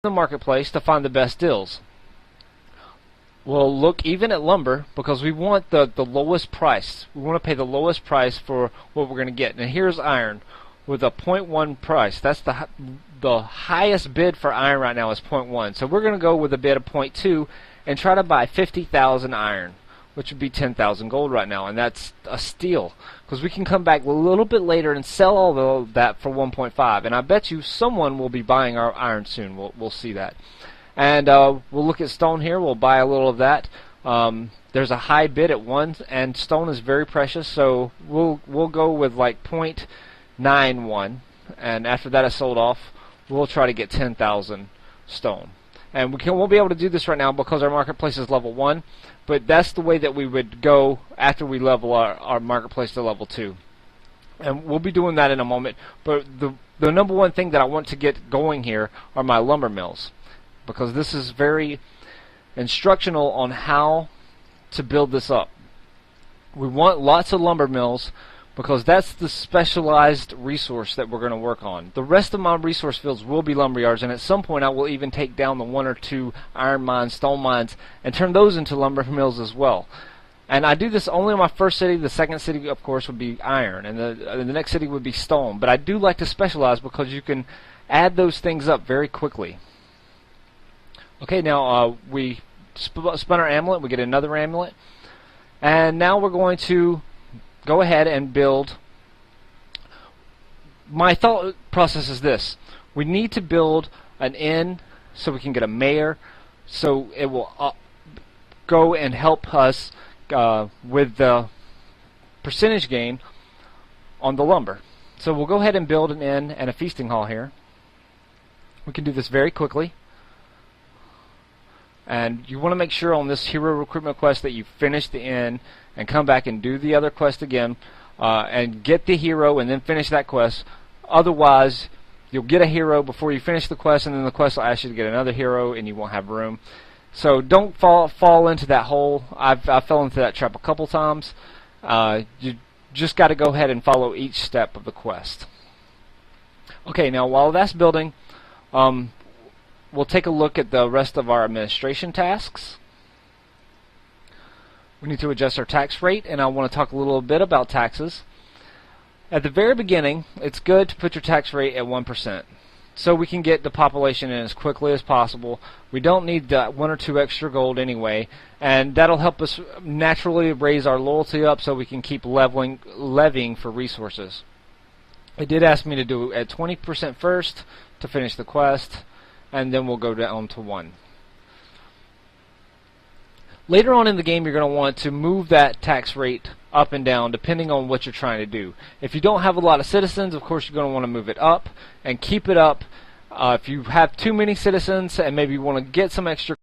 the marketplace to find the best deals. We'll look even at lumber because we want the lowest price. We want to pay the lowest price for what we're going to get. And here's iron with a 0.1 price. That's the highest bid for iron right now is 0.1. So we're going to go with a bid of 0.2 and try to buy 50,000 iron, which would be 10,000 gold right now, and that's a steal because we can come back a little bit later and sell all of that for 1.5. And I bet you someone will be buying our iron soon. We'll see that. And we'll look at stone here. We'll buy a little of that. There's a high bid at 1, and stone is very precious, so we'll go with like 0.91, and after that is sold off, we'll try to get 10,000 stone. And we won't be able to do this right now because our marketplace is level 1, but that's the way that we would go after we level our marketplace to level 2. And we'll be doing that in a moment. But the number one thing that I want to get going here are my lumber mills, because this is very instructional on how to build this up. We want lots of lumber mills because that's the specialized resource that we're going to work on. The rest of my resource fields will be lumber yards, and at some point I will even take down the 1 or 2 iron mines, stone mines, and turn those into lumber mills as well. And I do this only in my first city. The second city, of course, would be iron, and the next city would be stone. But I do like to specialize because you can add those things up very quickly. Okay, now we spun our amulet. We get another amulet, and now we're going to go ahead and build. My thought process is this: we need to build an inn so we can get a mayor, so it will go and help us with the percentage gain on the lumber. So we'll go ahead and build an inn and a feasting hall here. We can do this very quickly. And you want to make sure on this hero recruitment quest that you finish the inn and come back and do the other quest again and get the hero and then finish that quest. Otherwise, you'll get a hero before you finish the quest, and then the quest will ask you to get another hero and you won't have room. So don't fall into that hole. I fell into that trap a couple times. You just got to go ahead and follow each step of the quest. Okay, now while that's building, we'll take a look at the rest of our administration tasks. We need to adjust our tax rate, and I want to talk a little bit about taxes. At the very beginning, it's good to put your tax rate at 1%, so we can get the population in as quickly as possible. We don't need that 1 or 2 extra gold anyway, and that'll help us naturally raise our loyalty up so we can keep levying for resources. It did ask me to do it at 20% first to finish the quest, and then we'll go down to 1. Later on in the game, you're going to want to move that tax rate up and down depending on what you're trying to do. If you don't have a lot of citizens, of course you're going to want to move it up and keep it up. If you have too many citizens and maybe you want to get some extra